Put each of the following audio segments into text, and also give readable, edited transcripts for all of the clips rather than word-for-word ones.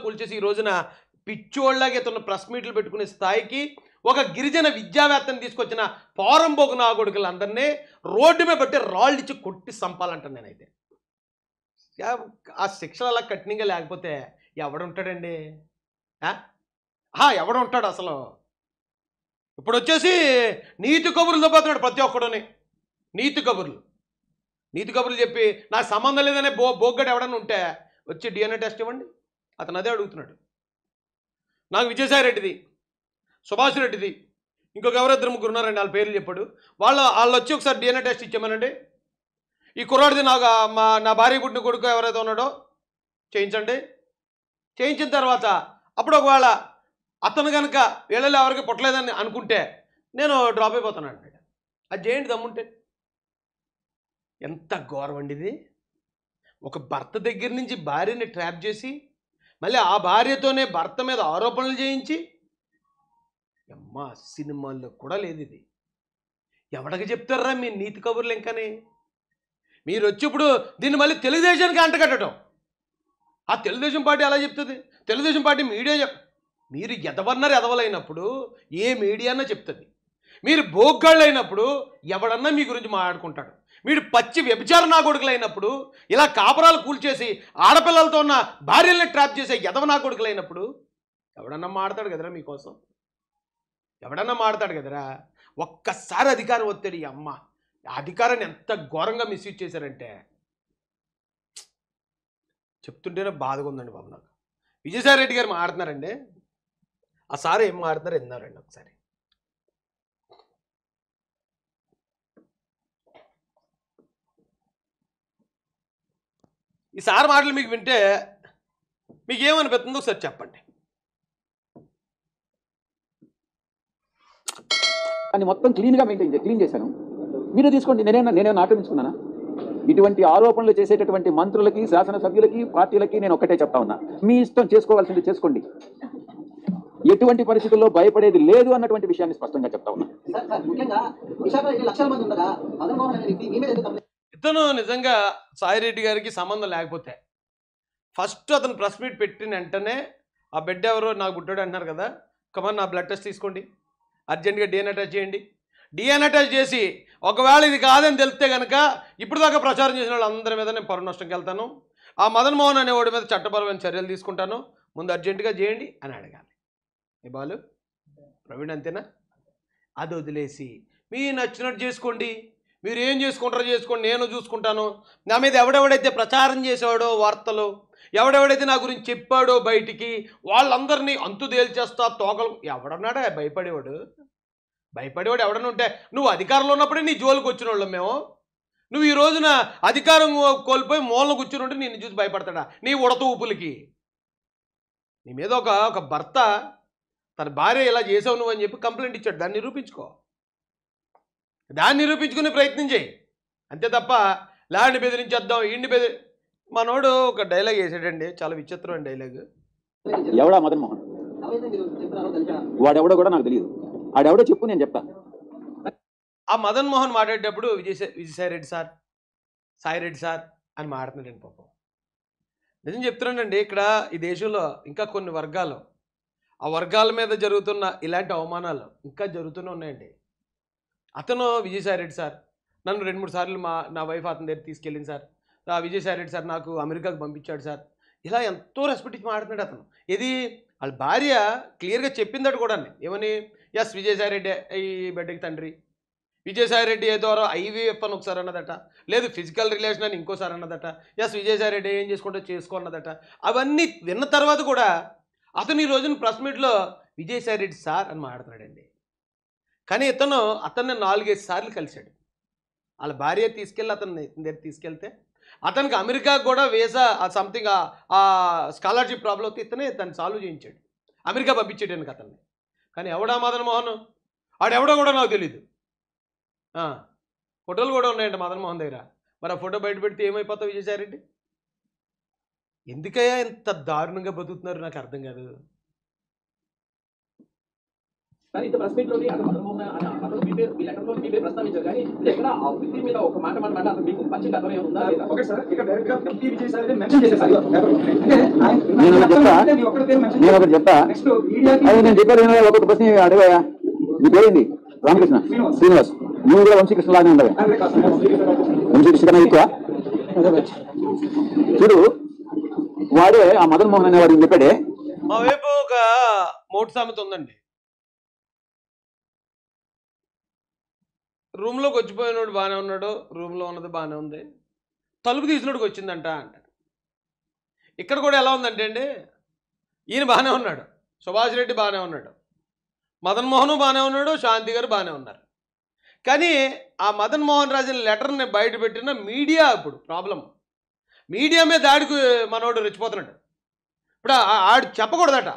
కూల్చేసి ఈ రోజున పిచ్చోళ్ళగా ఇతను ప్రెస్ మీట్లు పెట్టుకునే స్థాయికి ఒక గిరిజన విద్యావేత్తని తీసుకొచ్చిన పోరంబోకు నా కొడుకులందరినీ రోడ్డు మీద పెట్టి రాళ్ళు ఇచ్చి కొట్టి చంపాలంటాను నేనైతే. ఆ శిక్షలు అలా కఠినంగా లేకపోతే ఎవడుంటాడండి? ఎవడుంటాడు అసలు? ఇప్పుడు వచ్చేసి నీతి కబుర్లతో పోతున్నాడు ప్రతి ఒక్కడుని. నీతి కబుర్లు చెప్పి నాకు సంబంధం లేదనే బోగ్గడు ఎవడన్నా ఉంటే వచ్చి DNA టెస్ట్ ఇవ్వండి. అతను అదే అడుగుతున్నాడు. నాకు విజయసాయి రెడ్డిది, సుభాష్ రెడ్డిది, ఇంకొక ఎవరిద్దరు ముగ్గురు ఉన్నారండి, వాళ్ళ పేర్లు చెప్పాడు. వాళ్ళు వచ్చి ఒకసారి DNA టెస్ట్ ఇచ్చామనండి. ఈ కుర్రాడిది నా భార్య పుట్టిన కొడుకు ఎవరైతే ఉన్నాడో చేయించండి. చేయించిన తర్వాత అప్పుడు ఒకవేళ అతను కనుక వీళ్ళలో ఎవరికి పుట్టలేదని అనుకుంటే నేను డ్రాప్ అయిపోతాను అంటాడు. అది చేయండి దమ్ముంటే. ఎంత ఘోరం అండి ఇది! ఒక భర్త దగ్గర నుంచి భార్యని ట్రాప్ చేసి మళ్ళీ ఆ భార్యతోనే భర్త మీద ఆరోపణలు చేయించి, అమ్మ సినిమాల్లో కూడా లేదు ఇది. ఎవడికి చెప్తారా మీ నీతి కబుర్లు? ఇంకానే మీరు వచ్చి ఇప్పుడు దీన్ని మళ్ళీ తెలుగుదేశానికి అంటగట్టడం. ఆ తెలుగుదేశం పార్టీ అలా చెప్తుంది, తెలుగుదేశం పార్టీ మీడియా మీరు ఎదవలైనప్పుడు ఏ మీడియానో చెప్తుంది. మీరు బోగ్గాళ్ళు అయినప్పుడు ఎవడన్నా మీ గురించి మాట్లాడుకుంటాడు. మీరు పచ్చి వ్యభిచార నాకొడుకులు అయినప్పుడు, ఇలా కాపురాలు కూల్చేసి ఆడపిల్లలతో ఉన్న భార్యల్ని ట్రాప్ చేసే ఎదవ నాకొడుకులు అయినప్పుడు ఎవడన్నా మాడతాడు కదరా మీకోసం? ఎవడన్నా మాడతాడు కదరా? ఒక్కసారి అధికారం ఒత్తిడి, అమ్మ అధికారాన్ని ఎంత ఘోరంగా మిస్యూజ్ చేశారంటే చెప్తుంటేనే బాధగా ఉందండి బాబు నాకు. విజయసాయి రెడ్డి గారు మాట్లాడుతున్నారండి. ఆ సార్ ఏం మాట్లాడుతున్నారు విన్నారండి ఒకసారి. ఈ సార్ మాటలు మీకు వింటే మీకు ఏమనిపిస్తుందో ఒకసారి చెప్పండి. అని మొత్తం క్లీన్ చేశాను. మీరు తీసుకోండి. నేనేమన్నా ఆక్రమించుకున్నానా? ఇటువంటి ఆరోపణలు చేసేటటువంటి మంత్రులకి, శాసనసభ్యులకి, పార్టీలకి నేను ఒక్కటే చెప్తా ఉన్నా, మీ ఇష్టం, చేసుకోవాల్సింది చేసుకోండి. ఎటువంటి పరిస్థితుల్లో భయపడేది లేదు అన్నటువంటి విషయాన్ని స్పష్టంగా చెప్తా ఉన్నా. ఇతను నిజంగా సాయిరెడ్డి గారికి సంబంధం లేకపోతే ఫస్ట్ అతను ప్రెస్ మీట్ పెట్టిన వెంటనే ఆ బిడ్డ ఎవరో నాకు పుట్టాడు అంటున్నారు కదా, కమన్ నా బ్లడ్ టెస్ట్ తీసుకోండి, అర్జెంటుగా DNA టెస్ట్ చేయండి. DNA టెస్ట్ చేసి ఒకవేళ ఇది కాదని తెలిస్తే కనుక ఇప్పుడు దాకా ప్రచారం చేసిన వాళ్ళందరి మీద నేను పరువు నష్టంకి వెళ్తాను, ఆ మదన్ మోహన్ అనేవాడి మీద చట్టపరమైన చర్యలు తీసుకుంటాను, ముందు అర్జెంటుగా చేయండి అని అడగాలి. ఏ బాలు ప్రవీణ్ అంతేనా? అది వదిలేసి మీ నచ్చినట్టు చేసుకోండి, మీరు ఏం చేసుకుంటారో చేసుకోండి, నేను చూసుకుంటాను, నా మీద ఎవడెవడైతే ప్రచారం చేసాడో వార్తలు, ఎవడెవడైతే నా గురించి చెప్పాడో బయటికి, వాళ్ళందరినీ అంతు తేల్చేస్తా తోకలు. ఎవడన్నాడా భయపడేవాడు ఎవడన్నా ఉంటే నువ్వు అధికారంలో ఉన్నప్పుడే నీ జోలికి వచ్చిన వాళ్ళం మేము. నువ్వు ఈ రోజున అధికారం కోల్పోయి మూలను కూర్చుని ఉంటే నిన్ను చూసి భయపడతాడా? నీ ఉడత ఊపులకి నీ మీద ఒక భర్త తన భార్య ఇలా చేసావు నువ్వు అని చెప్పి కంప్లైంట్ ఇచ్చాడు. దాన్ని నిరూపించుకునే ప్రయత్నం చేయి, అంతే తప్ప ల్యాండ్ బెదిరించేద్దాం ఇండి మనోడు ఒక డైలాగ్ వేసాడండి, చాలా విచిత్రమైన డైలాగ్. ఎవడా మదన్ మోహన్? వాడెవడో కూడా నాకు తెలియదు. ఆడెవడో చెప్పు, నేను చెప్తా. ఆ మదన్ మోహన్ మాట్లాడేటప్పుడు విజయసాయి రెడ్డి సార్, సాయి రెడ్డి సార్ అని మాట్లాడుతున్నాడండి పాపం. నిజం చెప్తున్నానండి, ఇక్కడ ఈ దేశంలో ఇంకా కొన్ని వర్గాలు, ఆ వర్గాల మీద జరుగుతున్న ఇలాంటి అవమానాలు ఇంకా జరుగుతూనే ఉన్నాయండి. అతను విజయసాయి రెడ్డి సార్ నన్ను 2-3 సార్లు నా వైఫ్ అతని దగ్గర తీసుకెళ్ళింది సార్, విజయసాయి రెడ్డి సార్ నాకు అమెరికాకు పంపించాడు సార్, ఇలా ఎంతో రెస్పెక్ట్ ఇచ్చి మాట్లాడుతున్నాడు అతను. ఇది వాళ్ళ భార్య క్లియర్గా చెప్పిందట కూడా, ఏమని? ఎస్ విజయసాయి రెడ్డి ఈ బిడ్డకి తండ్రి, విజయసాయి రెడ్డి ఏదో IVF అని ఒకసారి అన్నదట, లేదు ఫిజికల్ రిలేషన్ అని ఇంకోసారి అన్నదట, ఎస్ విజయసాయి రెడ్డి ఏం చేసుకుంటో చేసుకోన్నదట. అవన్నీ విన్న తర్వాత కూడా అతను ఈ రోజున ప్రెస్ మీట్లో విజయసాయి రెడ్డి సార్ అని మాట్లాడుతున్నాడండి. కానీ అతన్ని 4-5 సార్లు కలిశాడు. వాళ్ళ భార్య తీసుకెళ్ళి అతన్ని దగ్గర తీసుకెళ్తే అతనికి అమెరికాకు కూడా వీసా సంథింగ్ ఆ స్కాలర్షిప్ ప్రాబ్లం అయితే తను సాల్వ్ చేయించాడు, అమెరికా పంపించేటానికి అతన్ని. కానీ ఎవడా మదన్ మోహన్? ఆడెవడో కూడా నాకు తెలీదు. ఫోటోలు కూడా ఉన్నాయండి మదన్ మోహన్ దగ్గర. మరి ఆ ఫోటో బయట పెడితే ఏమైపోతావు విజయసాయి రెడ్డి? ఎందుకయ్యా ఇంత దారుణంగా బతుకుతున్నారు నాకు అర్థం కాదు. కానీ ఇంత ప్రెస్ మీట్ లోని అతను మదన్మోహన్ అనే అతను మీ పేరు మీ లెటర్ లో మీ పేరు ప్రస్తావించారు కానీ ఇది ఎక్కడ ఆ వ్యక్తి మీద ఒక మాట మాట అతను మీకు పచ్చి గతం ఏముందా లేదా? ఓకే సార్, ఇక్కడ డైరెక్ట్ గా ఎంపీ విజయసాయి రెడ్డి మెన్షన్ చేసేసారు. అంటే నేను ఒకటి చెప్తా. మీ ఒక్కరి పేరు మెన్షన్ నేను ఒకటి చెప్తా. నెక్స్ట్ మీడియాకి అది నేను చెప్పాను ఒక్కొక్క ప్రశ్న అడిగాయా. నీ పేరేంటి? రామకృష్ణ శ్రీనివాస్. నువ్వు కూడా వంశీకృష్ణ లాగానే ఉండవు. వంశీకృష్ణ కన్నా ఎక్కువ. చూడు, వాడే ఆ మదన్ మోహన్ అనేవాడు చెప్పాడే. మా వైపు ఒక మోటు సామెత ఉందండి. రూమ్లోకి వచ్చిపోయినోడు బాగానే ఉన్నాడు, రూమ్లో ఉన్నది బాగానే ఉంది, తలుపు తీసినోడికి వచ్చిందంట అంటాడు. ఇక్కడ కూడా ఎలా ఉందంటే అండి, ఈయన బాగానే ఉన్నాడు, సుభాష్ రెడ్డి బాగానే ఉన్నాడు, మదన్ మోహన్ బాగానే ఉన్నాడు, శాంతి గారు బాగానే ఉన్నారు. కానీ ఆ మదన్ మోహన్ రాజుని లెటర్ని బయట పెట్టిన మీడియా ఇప్పుడు ప్రాబ్లం. మీడియా మీద దాడికి మనోడు రెచ్చిపోతున్నాడు. ఇప్పుడు ఆడు చెప్పకూడదట.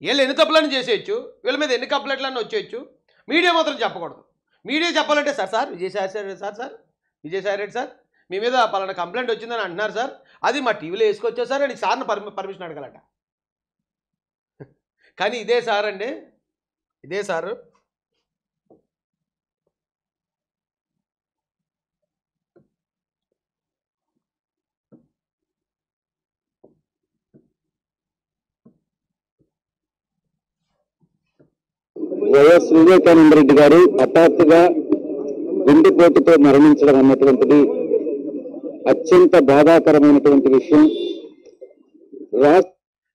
వీళ్ళు ఎన్ని తప్పులని చేసేయచ్చు, వీళ్ళ మీద ఎన్ని కంప్లైంట్లన్నీ వచ్చేయచ్చు, మీడియా మాత్రం చెప్పకూడదు. మీడియా చెప్పాలంటే సార్ విజయసాయి రెడ్డి సార్ మీ మీద పలానా కంప్లైంట్ వచ్చిందని అంటున్నారు సార్, అది మా టీవీలో వేసుకొచ్చా సార్ అని సార్ని పర్మిషన్ అడగాలట. కానీ ఇదే సార్ అండి, ఇదే సారు వైఎస్ వివేకానంద రెడ్డి గారు హఠాత్తుగా గుండెపోటుతో మరణించడం అన్నటువంటిది అత్యంత బాధాకరమైనటువంటి విషయం.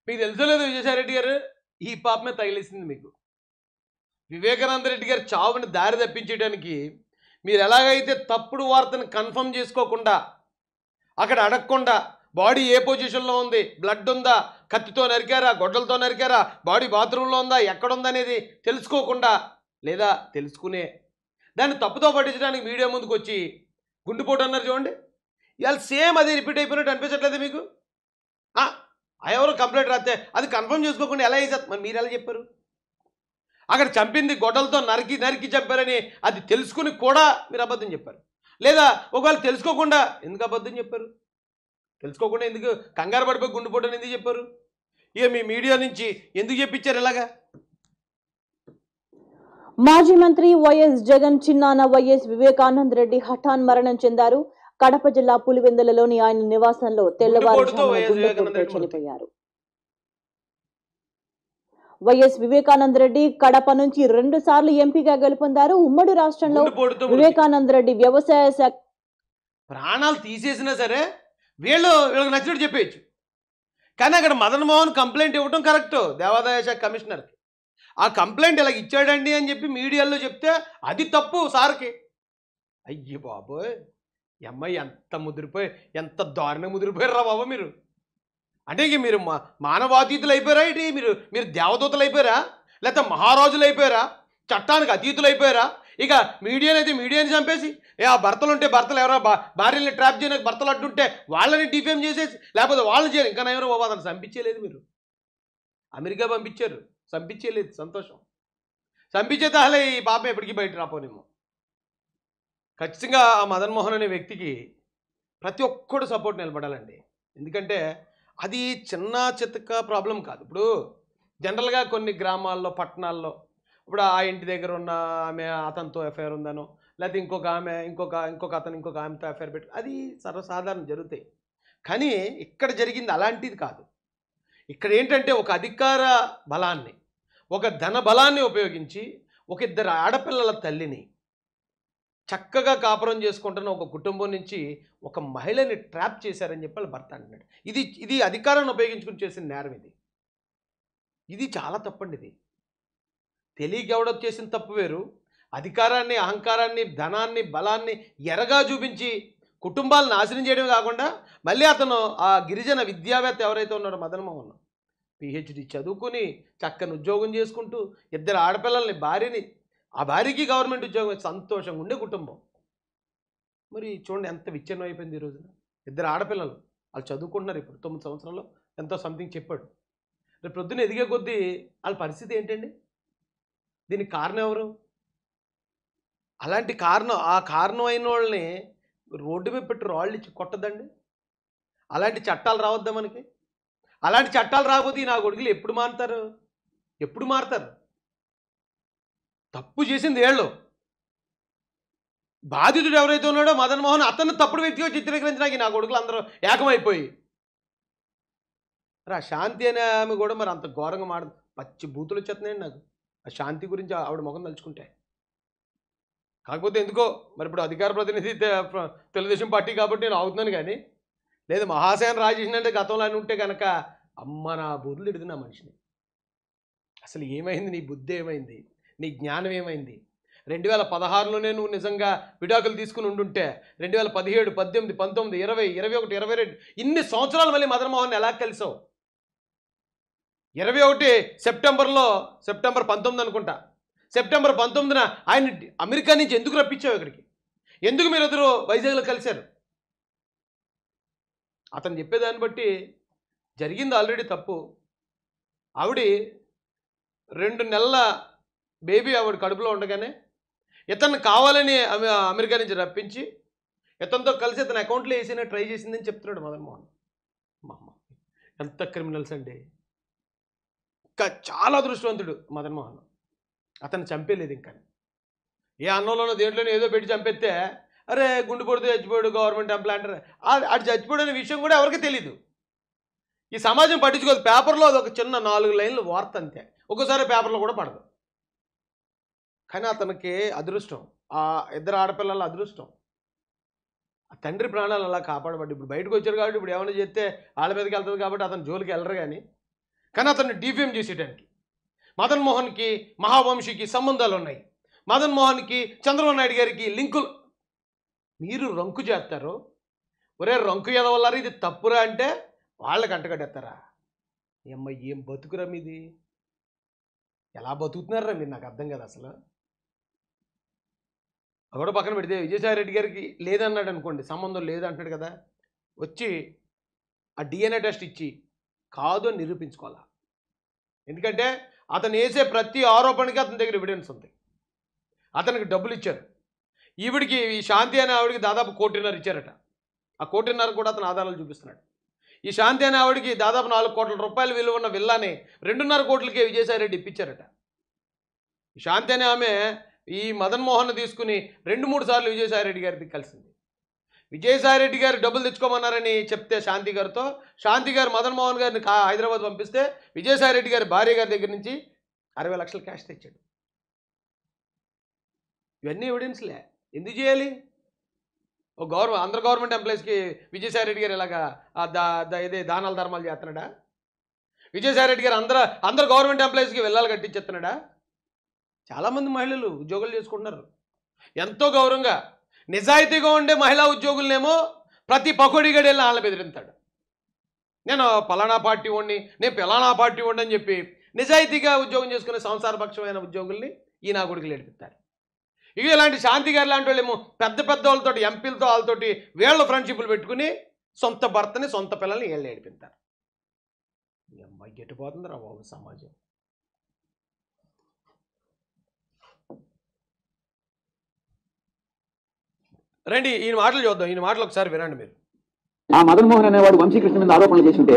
మీకు తెలుసలేదు విజయసాయి రెడ్డి గారు ఈ పాప మీద తగిలేసింది మీకు. వివేకానంద రెడ్డి గారు చావుని దారి తప్పించడానికి మీరు ఎలాగైతే తప్పుడు వార్తను కన్ఫర్మ్ చేసుకోకుండా, అక్కడ అడగకుండా బాడీ ఏ పొజిషన్లో ఉంది, బ్లడ్ ఉందా, కత్తితో నరికారా, గొడ్డలతో నరికారా, బాడీ బాత్రూంలో ఉందా, ఎక్కడుందనేది తెలుసుకోకుండా, లేదా తెలుసుకునే దాన్ని తప్పుతో పట్టించడానికి మీడియా ముందుకు వచ్చి గుండెపోటు అన్నారు చూడండి. ఇవాళ సేమ్ అదే రిపీట్ అయిపోయినట్టు అనిపించట్లేదు మీకు? ఎవరు కంప్లైంట్ రాస్తే అది కన్ఫర్మ్ చేసుకోకుండా ఎలా వేసేది? మరి మీరు ఎలా చెప్పారు? అక్కడ చంపింది గొడ్డలతో నరికి చంపారని అది తెలుసుకుని కూడా మీరు అబద్ధం చెప్పారు. లేదా ఒకవేళ తెలుసుకోకుండా ఎందుకు అబద్ధం చెప్పారు? తెలుసుకోకుండా ఎందుకు కంగారు పడిపోయి గుండెపోటని ఎందుకు చెప్పారు? ఇక మీ మీడియా నుంచి ఎందుకు చెప్పించారు ఇలాగా? మాజీ మంత్రి వైఎస్ జగన్ చిన్నాన్న వైఎస్ వివేకానంద రెడ్డి హఠాన్ మరణం చెందారు. కడప జిల్లా పులివెందులలోని ఆయన నివాసంలో తెల్లవారుజామున చనిపోయారు. వైఎస్ వివేకానంద రెడ్డి కడప నుంచి 2 సార్లు ఎంపీగా గెలుపొందారు. ఉమ్మడి రాష్ట్రంలో వివేకానంద రెడ్డి వ్యవసాయ శాఖ ప్రాణాలు తీసేసినా సరే వీళ్ళకి నచ్చినట్టు చెప్పేయచ్చు. కానీ అక్కడ మదన్ మోహన్ కంప్లైంట్ ఇవ్వడం కరెక్ట్ దేవాదాయ శాఖ కమిషనర్కి. ఆ కంప్లైంట్ ఇలా ఇచ్చాడండి అని చెప్పి మీడియాలో చెప్తే అది తప్పు సార్కి. అయ్యి బాబోయ్, అమ్మాయి ఎంత ముదిరిపోయి, ఎంత దారుణంగా ముదిరిపోయారా బాబు మీరు. అంటే ఇక మీరు మానవాతీతులు అయిపోయారా? ఇటు మీరు దేవదూతలు అయిపోయారా? లేకపోతే మహారాజులు అయిపోయారా? చట్టానికి అతీతులు అయిపోయారా? ఇక మీడియాని చంపేసి ఆ భర్తలు ఉంటే భర్తలు ఎవరో భార్యని ట్రాప్ చేయడానికి భర్తలు అడ్డుంటే వాళ్ళని డిఫేమ్ చేసేసి, లేకపోతే వాళ్ళని చేయరు. ఇంకా ఎవరో బాబా అతను చంపించేయలేదు మీరు. అమెరికా పంపించారు, చంపించేయలేదు, సంతోషం. చంపించేతే అసలు ఈ పాపం ఎప్పటికీ బయట రాపోనేమో. ఖచ్చితంగా ఆ మదన్ మోహన్ అనే వ్యక్తికి ప్రతి ఒక్కడు సపోర్ట్ నిలబడాలండి. ఎందుకంటే అది చిన్న చితక ప్రాబ్లం కాదు. ఇప్పుడు జనరల్గా కొన్ని గ్రామాల్లో, పట్టణాల్లో ఇప్పుడు ఆ ఇంటి దగ్గర ఉన్న ఆమె అతనితో ఎఫ్ఐఆర్ ఉందనో, లేకపోతే ఇంకొక ఆమె ఇంకొక అతను ఇంకొక ఆమెతో ఎఫ్ఐఆర్ పెట్టి అది సర్వసాధారణ జరుగుతాయి. కానీ ఇక్కడ జరిగింది అలాంటిది కాదు. ఇక్కడ ఏంటంటే ఒక అధికార బలాన్ని, ఒక ధన బలాన్ని ఉపయోగించి ఒక 2 ఆడపిల్లల తల్లిని చక్కగా కాపురం చేసుకుంటున్న ఒక కుటుంబం నుంచి ఒక మహిళని ట్రాప్ చేశారని చెప్పి వాళ్ళ భర్త అంటున్నాడు. ఇది అధికారాన్ని ఉపయోగించుకుని చేసిన నేరం. ఇది చాలా తప్పండి. ఇది తెలియక ఎవడో చేసిన తప్పు వేరు. అధికారాన్ని, అహంకారాన్ని, ధనాన్ని, బలాన్ని ఎరగా చూపించి కుటుంబాలను నాశనం చేయడమే కాకుండా మళ్ళీ అతను ఆ గిరిజన విద్యావేత్త ఎవరైతే ఉన్నాడో మదన్ మోహన్ పిహెచ్డి చదువుకుని చక్కని ఉద్యోగం చేసుకుంటూ 2 ఆడపిల్లల్ని, భార్యని, ఆ భార్యకి గవర్నమెంట్ ఉద్యోగం సంతోషంగా ఉండే కుటుంబం. మరి చూడండి ఎంత విచ్ఛిన్నం అయిపోయింది ఈ రోజున. 2 ఆడపిల్లలు వాళ్ళు చదువుకుంటున్నారు. ఇప్పుడు 9 సంవత్సరాల్లో ఎంతో సంథింగ్ చెప్పాడు. రేపు ప్రొద్దున ఎదిగే కొద్దీ వాళ్ళ పరిస్థితి ఏంటండి? దీనికి కారణం ఎవరు? అలాంటి ఆ కారణం అయిన వాళ్ళని రోడ్డు మీద పెట్టి రాళ్ళు ఇచ్చి కొట్టదండి. అలాంటి చట్టాలు రావద్దా మనకి? అలాంటి చట్టాలు రాకపోతే నా కొడుకులు ఎప్పుడు మారుతారు? తప్పు చేసింది ఏళ్ళు. బాధితుడు ఎవరైతే ఉన్నాడో మదన్ మోహన్ అతను తప్పుడు వ్యక్తిగా చిత్రీకరించడానికి నా కొడుకులు అందరూ ఏకమైపోయి మరి ఆ శాంతి అనే ఆమె కూడా మరి అంత ఘోరంగా పచ్చి బూతులు వచ్చేస్తున్నాయండి నాకు ఆ శాంతి గురించి ఆవిడ ముఖం తలుచుకుంటే. కాకపోతే ఎందుకో మరి ఇప్పుడు అధికార ప్రతినిధి తెలుగుదేశం పార్టీ కాబట్టి నేను అవుతున్నాను, కానీ లేదు మహాసేన రాజేష్ అంటే గతంలో అని ఉంటే కనుక అమ్మ నా బూతులు తిడుతున్నా మనిషిని. అసలు ఏమైంది, నీ బుద్ధి ఏమైంది, నీ జ్ఞానం ఏమైంది? 2016లోనే నువ్వు నిజంగా విడాకులు తీసుకుని ఉండుంటే 2017, 18, 19, 20, 21, 22 ఇన్ని సంవత్సరాలు మళ్ళీ మదన్ మోహన్ ఎలా కలిసావు? 21 సెప్టెంబర్ 19 అనుకుంటా, సెప్టెంబర్ 19న ఆయన అమెరికా నుంచి ఎందుకు రప్పించావు ఇక్కడికి? ఎందుకు మీరు ఇద్దరు వైజాగ్లో కలిశారు? అతను చెప్పేదాన్ని బట్టి జరిగింది ఆల్రెడీ తప్పు. ఆవిడ 2 నెలల బేబీ ఆవిడ కడుపులో ఉండగానే ఇతను కావాలని అమెరికా నుంచి రప్పించి ఇతనితో కలిసి ఇతను అకౌంట్లో వేసిన ట్రై చేసిందని చెప్తున్నాడు మదన్ మోహన్. ఎంత క్రిమినల్స్ అండి. ఇంకా చాలా అదృష్టవంతుడు మదన్ మోహన్. అతను చంపేలేదు ఇంకా. ఏ అన్నంలోనో దేంట్లోనో ఏదో పెట్టి చంపేస్తే అరే గుండు కొడితే చచ్చిపోయాడు గవర్నమెంట్ ఎంప్లాయ్ అంటారు. అది చచ్చిపోయాడు అనే విషయం కూడా ఎవరికి తెలీదు. ఈ సమాజం పట్టించుకోదు. పేపర్లో అది ఒక చిన్న 4 లైన్లు వార్త అంతే, ఒక్కోసారి పేపర్లో కూడా పడదు. కానీ అతనికి అదృష్టం, ఆ 2 ఆడపిల్లల అదృష్టం, ఆ తండ్రి ప్రాణాలు అలా కాపాడబడ్డాయి. ఇప్పుడు బయటకు వచ్చారు కాబట్టి ఇప్పుడు ఏమైనా చేస్తే వాళ్ళ మీదకి వెళ్తుంది కాబట్టి అతను జోలికి వెళ్ళరు. కానీ అతన్ని డిఫేమ్ చేసేయడానికి మదన్ మోహన్కి మహావంశీకి సంబంధాలు ఉన్నాయి. మదన్ మోహన్కి చంద్రబాబు నాయుడు గారికి లింకులు. మీరు రంకు చేస్తారు. ఒరే రంకు ఎదవల్లారు ఇది తప్పురా అంటే వాళ్ళకి అంటగట్టేస్తారా? అమ్మాయి ఏం బతుకురా మీది? ఎలా బతుకుతున్నారా మీరు? నాకు అర్థం కదా అసలు. కూడా పక్కన పెడితే విజయసాయి రెడ్డి గారికి లేదన్నాడు అనుకోండి, సంబంధం లేదంటాడు కదా, వచ్చి ఆ DNA టెస్ట్ ఇచ్చి కాదు అని నిరూపించుకోవాలా. ఎందుకంటే అతను వేసే ప్రతి ఆరోపణకి అతని దగ్గర ఎవిడెన్స్ ఉంది. అతనికి డబ్బులు ఇచ్చారు. ఈవిడికి ఈ శాంతి అనే ఆవిడికి దాదాపు 1.5 కోటి ఇచ్చారట. ఆ 1.5 కోటి కూడా అతను ఆధారాలు చూపిస్తున్నాడు. ఈ శాంతి అనే ఆవిడికి దాదాపు 4 కోట్ల రూపాయలు విలువ ఉన్న విల్లాని 2.5 కోట్లకే విజయసాయి రెడ్డి ఇప్పించారట. ఈ శాంతి అనే ఆమె ఈ మదన్ మోహన్ తీసుకుని 2-3 సార్లు విజయసాయి రెడ్డి గారికి కలిసింది. విజయసాయి రెడ్డి గారు డబ్బులు తెచ్చుకోమన్నారని చెప్తే శాంతి గారితో, శాంతి గారు మదన్ మోహన్ గారిని హైదరాబాద్ పంపిస్తే విజయసాయి రెడ్డి గారి భార్య గారి దగ్గర నుంచి 60 లక్షలు క్యాష్ తెచ్చాడు. ఇవన్నీ ఎవిడెన్స్లే. ఎందుకు చేయాలి? ఒక ఆంధ్ర గవర్నమెంట్ ఎంప్లాయీస్కి విజయసాయి రెడ్డి గారు ఇలాగా ఇదే దానాలు ధర్మాలు చేస్తున్నాడా? విజయసాయి రెడ్డి గారు అందరు గవర్నమెంట్ ఎంప్లాయీస్కి వెళ్ళాలి కట్టించేస్తున్నాడా? చాలామంది మహిళలు ఉద్యోగాలు చేసుకుంటున్నారు ఎంతో గౌరవంగా. నిజాయితీగా ఉండే మహిళా ఉద్యోగులనేమో ప్రతి పకోడీగడి వెళ్ళి వాళ్ళని బెదిరింతాడు. నేను పలానా పార్టీ వాడిని, నేను పలానా పార్టీ వాడిని అని చెప్పి నిజాయితీగా ఉద్యోగం చేసుకునే సంసారపక్షమైన ఉద్యోగుల్ని ఈ నా కొడుకులు ఏడిపిస్తారు. ఇవి ఇలాంటి శాంతి గారు లాంటి వాళ్ళేమో పెద్ద వాళ్ళతో, ఎంపీలతో వాళ్ళతోటి వీళ్ళ ఫ్రెండ్షిప్లు పెట్టుకుని సొంత భర్తని సొంత పిల్లల్ని వీళ్ళు ఏడిపిస్తారు. ఈ అమ్మాయి గెట్టిపోతుందిరా బాబు సమాజం. రండి ఈయన మాటలు చూద్దాం. ఈయన మాటలు ఒకసారి వినండి మీరు. ఆ మదన్ మోహన్ అనేవాడు వంశీకృష్ణ మీద ఆరోపణలు చేస్తుంటే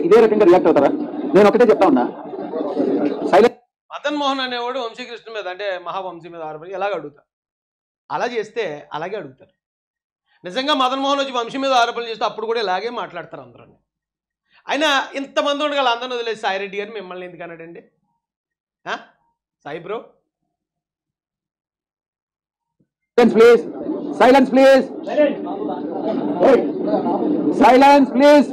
ఇదే రకంగా రియాక్ట్ అవుతారా? నేను ఒకటే చెప్తా ఉన్నా. మదన్ మోహన్ అనేవాడు వంశీకృష్ణ మీద అంటే మహావంశీ మీద ఆరోపణ ఎలాగ అడుగుతారు? అలా చేస్తే అలాగే అడుగుతారు. నిజంగా మదన్ మోహన్ వచ్చి వంశీ మీద ఆరోపణలు చేస్తే అప్పుడు కూడా ఇలాగే మాట్లాడతారు అందరూ. అయినా ఇంతమంది ఉండగల అందరిని వదిలేసి సాయిరెడ్డి గారు మిమ్మల్ని ఎందుకు అన్నాడండి? Sai bro silence please.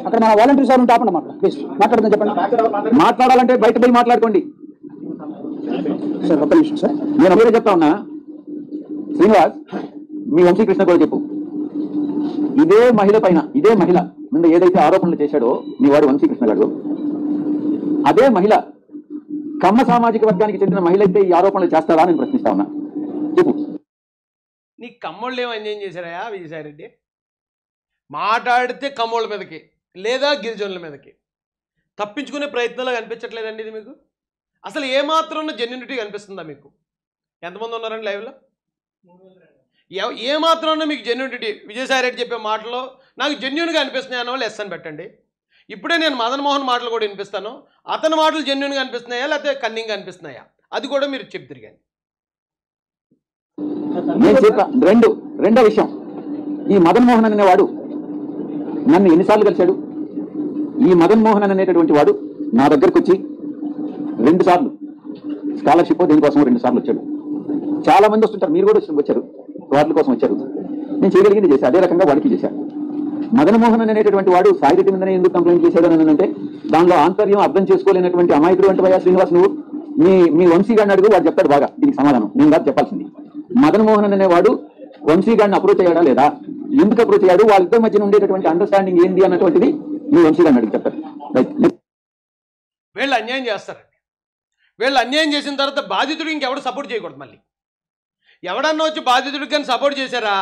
అక్కడ మన వాలంటీర్ సార్ ఉంటే ఆపండి ప్లీజ్. మాట్లాడుతుంది చెప్పండి. మాట్లాడాలంటే బయట పోయి మాట్లాడుకోండి సార్. ఒక్క నిమిషం సార్, నేను మీరే చెప్తా ఉన్నా. శ్రీనివాస్, మీ వంశీకృష్ణ కూడా చెప్పు. ఇదే మహిళ ముందు ఏదైతే ఆరోపణలు చేశాడో మీ వాడు వంశీకృష్ణ గారు, అదే మహిళ కమ్మ సామాజిక వర్గానికి చెందిన మహిళ అయితే ఈ ఆరోపణలు చేస్తారా అని ప్రశ్నిస్తా ఉన్నా. చెప్పు. నీ కమ్మోళ్ళు ఏమో ఎంజాయ్ చేశారయా విజయసాయి రెడ్డి? మాట్లాడితే కమ్మోళ్ళ మీదకి లేదా గిరిజనుల మీదకి తప్పించుకునే ప్రయత్నాలు కనిపించట్లేదండి ఇది మీకు? అసలు ఏమాత్రం జెన్యూనిటీ కనిపిస్తుందా మీకు? ఎంతమంది ఉన్నారండి లైవ్లో? ఏమాత్రం మీకు జెన్యూనిటీ విజయసాయి రెడ్డి చెప్పే మాటలో నాకు జెన్యూన్గా అనిపిస్తున్నాయి అన్న వాళ్ళు ఎస్ అని పెట్టండి. ఇప్పుడే నేను మదన్ మోహన్ మాటలు కూడా వినిపిస్తాను. అతని మాటలు జెన్యూన్గా అనిపిస్తున్నాయా లేకపోతే కన్నింగ్గా అనిపిస్తున్నాయా అది కూడా మీరు చెప్తారు కానీ నేను చెప్పా రెండో విషయం, ఈ మదన్ మోహన్ అనేవాడు నన్ను ఎన్నిసార్లు కలిశాడు? ఈ మదన్ మోహన్ అనేటటువంటి వాడు నా దగ్గరకు వచ్చి 2 సార్లు స్కాలర్షిప్ దీనికోసం 2 సార్లు వచ్చాడు. చాలా మంది వస్తుంటారు, మీరు కూడా వచ్చారు, వాటి కోసం వచ్చారు. నేను చేయగలిగింది చేశాను, అదే రకంగా వాడికి చేశాను. మదన్ మోహన్ అనేటటువంటి వాడు సాయి రెడ్డి మీదనే ఎందుకు కంప్లైంట్ చేశాడు అని అంటే దానిలో ఆంతర్యం అర్థం చేసుకోలేనటువంటి అమాయకుడు అంటే వైఎస్ శ్రీనివాస్, నువ్వు మీ వంశీ గారిని అడుగు, వాడు చెప్తాడు బాగా దీనికి సమాధానం, నేను కాదు చెప్పాల్సింది. మదన్ మోహన్ అనేవాడు వంశీ గారిని అప్రోచ్ అయ్యాడా లేదా, ఎందుకు అప్రోచ్ అయ్యాడు, వాళ్ళిద్దరి మధ్యన ఉండేటటువంటి అండర్స్టాండింగ్ ఏంది అన్నటువంటిది మీ వంశీ గారిని అడిగి చెప్తారు. వీళ్ళు అన్యాయం చేస్తారండి. వీళ్ళు అన్యాయం చేసిన తర్వాత బాధితుడు ఇంకెవడు సపోర్ట్ చేయకూడదు. మళ్ళీ ఎవడన్నా వచ్చి బాధితుడికి కానీ సపోర్ట్ చేశారా,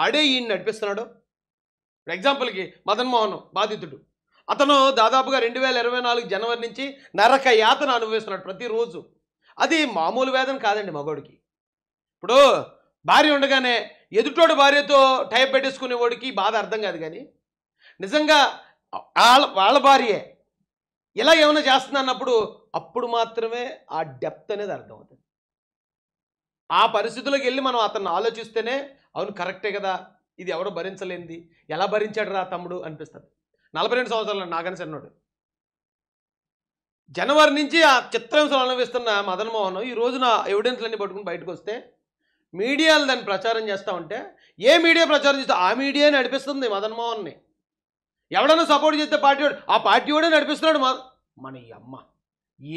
ఆడే ఈయన నడిపిస్తున్నాడు. ఫర్ ఎగ్జాంపుల్కి మదన్ మోహన్ బాధితుడు, అతను దాదాపుగా 2024 జనవరి నుంచి నరక యాతన అనుభవిస్తున్నాడు ప్రతిరోజు. అది మామూలు వేదన కాదండి మగోడికి. ఇప్పుడు భార్య ఉండగానే ఎదుటోడు భార్యతో టైప్ పెట్టేసుకునేవాడికి బాధ అర్థం కాదు, కానీ నిజంగా వాళ్ళ భార్యే ఇలా ఏమైనా చేస్తుందన్నప్పుడు అప్పుడు మాత్రమే ఆ డెప్త్ అనేది అర్థమవుతుంది. ఆ పరిస్థితుల్లోకి వెళ్ళి మనం అతన్ని ఆలోచిస్తేనే అవును కరెక్టే కదా, ఇది ఎవడో భరించలేనిది, ఎలా భరించాడు రా తమ్ముడు అనిపిస్తుంది. 42 సంవత్సరాలు నాగన్ సన్నోడు జనవరి నుంచి ఆ చిత్రహింసలు అనుభవిస్తున్న మదన్ మోహన్ ఈ రోజున ఎవిడెన్స్లన్నీ పట్టుకుని బయటకు వస్తే మీడియాలు దాన్ని ప్రచారం చేస్తూ ఉంటే ఏ మీడియా ప్రచారం చేస్తే ఆ మీడియా నడిపిస్తుంది మదన్ మోహన్ని. ఎవడన్నా సపోర్ట్ చేస్తే ఆ పార్టీ కూడా నడిపిస్తున్నాడు. మన ఈ అమ్మ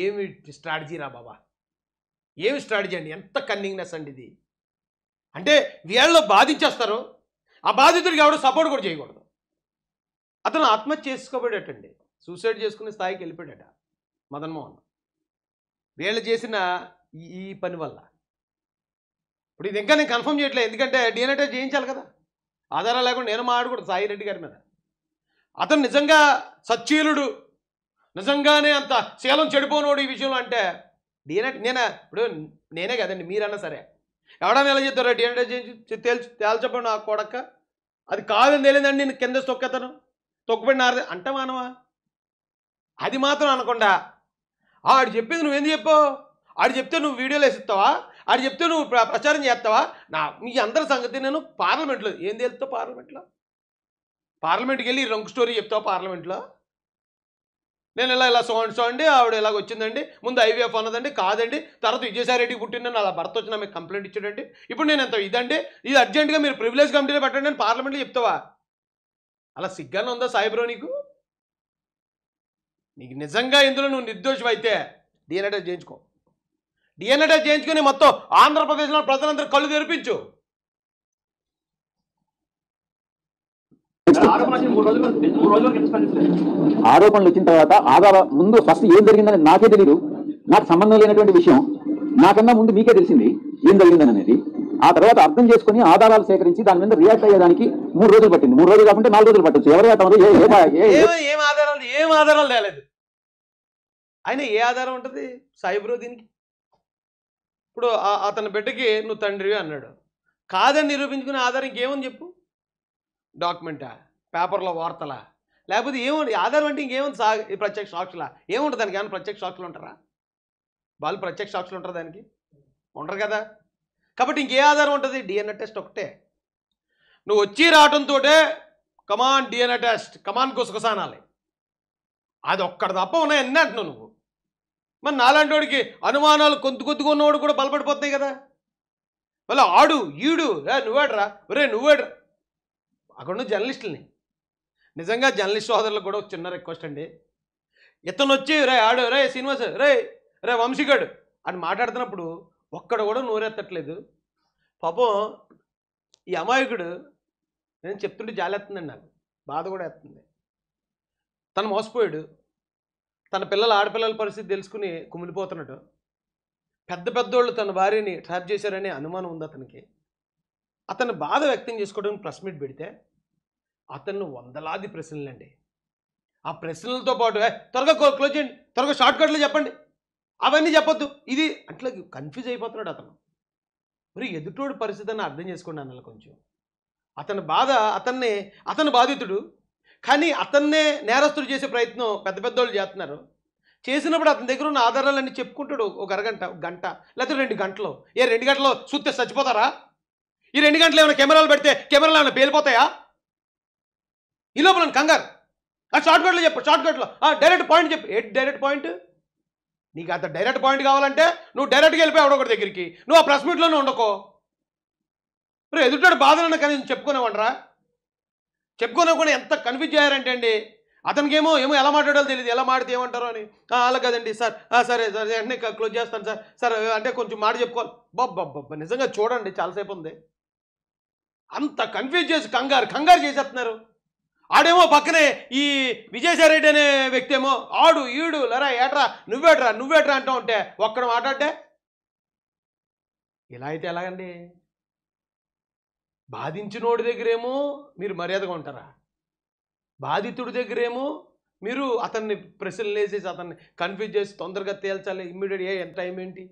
ఏమి స్ట్రాటజీ రా బాబా, ఏమి స్ట్రాటజీ అండి, ఎంత కన్నింగ్నెస్ అండి ఇది. అంటే వీళ్ళలో బాధించేస్తారు, ఆ బాధితుడికి ఎవడో సపోర్ట్ కూడా చేయకూడదు. అతను ఆత్మహత్య చేసుకోబడేటండి, సూసైడ్ చేసుకునే స్థాయికి వెళ్ళిపోయాడట మదన్ మోహన్ వీళ్ళు చేసిన ఈ పని వల్ల. ఇప్పుడు ఇది ఇంకా నేను కన్ఫర్మ్ చేయట్లేదు, ఎందుకంటే DNA టెస్ట్ చేయించాలి కదా, ఆధారాలు లేకుండా నేను మాట్లాడకూడదు సాయి రెడ్డి గారి మీద. అతను నిజంగా సచ్చీలుడు, నిజంగానే అంత శీలం చెడిపోనోడు ఈ విషయంలో అంటే DNA ఇప్పుడు నేనే కదండి, మీరన్నా సరే ఎవడన్నా ఎలా చెప్తారో DNA టెస్ట్ చేయించి తేల్చబడి నా కొడక్క అది కాదని తెలియదండి, నేను కింద తొక్కుబడి నారదే అంటే మానవా. అది మాత్రం అనకుండా ఆడు చెప్పింది నువ్వేంది చెప్పావు, ఆడు చెప్తే నువ్వు వీడియోలు వేసిస్తావా, ఆడు చెప్తే నువ్వు ప్రచారం చేస్తావా, మీ అందరి సంగతి నేను పార్లమెంట్లో ఏం తెలుస్తావు, పార్లమెంట్కి వెళ్ళి రంగు స్టోరీ చెప్తావు పార్లమెంట్లో. నేను ఇలా సో అండి ఆవిడ ఇలాగ వచ్చిందండి, ముందు IVF అన్నదండి, కాదండి, తర్వాత విజయసాయి రెడ్డికి పుట్టిందని అలా భర్త వచ్చిన మీకు కంప్లైంట్ ఇచ్చాడండి, ఇప్పుడు నేను ఎంత ఇదండి, ఇది అర్జెంటుగా మీరు ప్రివిలేజ్ కమిటీలో పెట్టండి అని పార్లమెంట్లో చెప్తావా? అలా సిగ్గానే ఉందా సాయిబ్రో నీకు నిజంగా ఇందులో నువ్వు నిర్దోషం అయితే DNA టెస్ట్ చేయించుకో. DNA టెస్ట్ చేయించుకుని మొత్తం ఆంధ్రప్రదేశ్లో ప్రజలందరూ కళ్ళు తెరిపించు. ఆరోపణలు వచ్చిన తర్వాత ముందు ఫస్ట్ ఏం జరిగిందని నాకే తెలియదు, నాకు సంబంధం లేనటువంటి విషయం, నాకన్నా ముందు మీకే తెలిసింది ఏం జరిగిందని అనేది. ఆ తర్వాత అర్థం చేసుకుని ఆధారాలు సేకరించి దాని మీద రియాక్ట్ అయ్యేదానికి 3 రోజులు పట్టింది. 3 రోజులు కాకుండా 4 రోజులు పట్టొచ్చు. ఏం ఆధారాలు తేలేదు ఆయన. ఏ ఆధారం ఉంటుంది సాయిబ్రో దీనికి? ఇప్పుడు అతని బిడ్డకి నువ్వు తండ్రివి అన్నాడు, కాదని నిరూపించుకునే ఆధారం ఇంకేమని చెప్పు? డాక్యుమెంటా, పేపర్లో వార్తలా, లేకపోతే ఏముంది ఆధారం అంటే ఇంకేముంది? ప్రత్యక్ష సాక్షులా ఏముంటుంది దానికి? ఏమైనా ప్రత్యక్ష సాక్షులు ఉంటారా? వాళ్ళు ప్రత్యక్ష సాక్షులు ఉంటారు దానికి? ఉండరు కదా. కాబట్టి ఇంకే ఆధారం ఉంటుంది? DNA టెస్ట్ ఒకటే. నువ్వు వచ్చి రావడంతో కమాన్ DNA టెస్ట్, కమాన్ గుసగుసానాలి, అది ఒక్కడ తప్ప ఉన్నాయి అన్నీ అంటున్నావు నువ్వు. మరి నాలాంటి వాడికి అనుమానాలు కొద్దిగా ఉన్నవాడు కూడా బలపడిపోతున్నాయి కదా. మళ్ళీ ఆడు ఈడు నువ్వేడ్రా నువ్వేడ్రా అక్కడ జర్నలిస్టులని. నిజంగా జర్నలిస్ట్ సోదరులకు కూడా ఒక చిన్న రిక్వెస్ట్ అండి, ఇతను వచ్చి ఆడు శ్రీనివాస్ వంశీగాడు అని మాట్లాడుతున్నప్పుడు ఒక్కడ కూడా నోరెత్తట్లేదు. పాపం ఈ అమాయకుడు నేను చెప్తుంటే జాలేస్తుందండి, నాకు బాధ కూడా వేస్తుంది. తను మోసపోయాడు, తన ఆడపిల్లల పరిస్థితి తెలుసుకుని కుమిలిపోతున్నాడు. పెద్దోళ్ళు తన భార్యని ట్రాప్ చేశారనే అనుమానం ఉంది అతనికి. అతను బాధ వ్యక్తం చేసుకోవడానికి ప్రెస్ మీట్ పెడితే అతను వందలాది ప్రశ్నలండి. ఆ ప్రశ్నలతో పాటు త్వరగా క్లోజ్ చేయండి, త్వరగా షార్ట్ కట్లు చెప్పండి, అవన్నీ చెప్పొద్దు, ఇది అట్లా కన్ఫ్యూజ్ అయిపోతున్నాడు అతను. మరి ఎదుటోడు పరిస్థితి అని అర్థం చేసుకోండి అన్నది కొంచెం. అతని బాధ, అతను బాధితుడు, కానీ అతన్నే నేరస్తుడు చేసే ప్రయత్నం పెద్దోళ్ళు చేస్తున్నారు. చేసినప్పుడు అతని దగ్గర ఉన్న ఆధారాలన్నీ చెప్పుకుంటాడు ఒక అరగంట, ఒక గంట, లేకపోతే 2 గంటలు. 2 గంటల్లో చూస్తే చచ్చిపోతారా? ఈ 2 గంటలు ఏమైనా కెమెరాలు పెడితే కెమెరాలు ఏమైనా పేలిపోతాయా? ఈ లోపల కంగారు. ఆ షార్ట్కట్లో చెప్పు, షార్ట్కట్లో డైరెక్ట్ పాయింట్ చెప్పు. ఏంటి డైరెక్ట్ పాయింట్? నీకు అంత డైరెక్ట్ పాయింట్ కావాలంటే నువ్వు డైరెక్ట్గా వెళ్ళిపోయి ఎవడొకటి దగ్గరికి, నువ్వు ఆ ప్రెస్ మీట్లోనే ఉండకో. మరి ఎదుటాడు బాధలను కనీసం చెప్పుకునేవండరా? చెప్పుకోనకుండా ఎంత కన్ఫ్యూజ్ చేయారంటే అండి, అతనికి ఏమో ఎలా మాట్లాడాలో తెలియదు, ఎలా మాడితే ఏమంటారో అని. అలా కదండి సార్, సరే సరే వెంటనే క్లోజ్ చేస్తాను సార్, సరే అంటే కొంచెం మాట చెప్పుకోవాలి. బాబ్బా నిజంగా చూడండి చాలాసేపు ఉంది. అంత కన్ఫ్యూజ్ చేసి కంగారు చేసేస్తున్నారు. ఆడేమో పక్కనే ఈ విజయసాయి రెడ్డి అనే వ్యక్తి ఏమో ఆడు ఈడు లరా ఏట్రా నువ్వేట్రా అంటూ ఉంటే ఒక్కడ మాట్లాడితే ఇలా అయితే ఎలాగండి? బాధించినోడి దగ్గరేమో మీరు మర్యాదగా ఉంటారా? బాధితుడి దగ్గరేమో మీరు అతన్ని ప్రశ్నలు వేసేసి అతన్ని కన్ఫ్యూజ్ చేసి తొందరగా తేల్చాలి, ఇమ్మీడియట్ ఎంత టైం ఏంటి?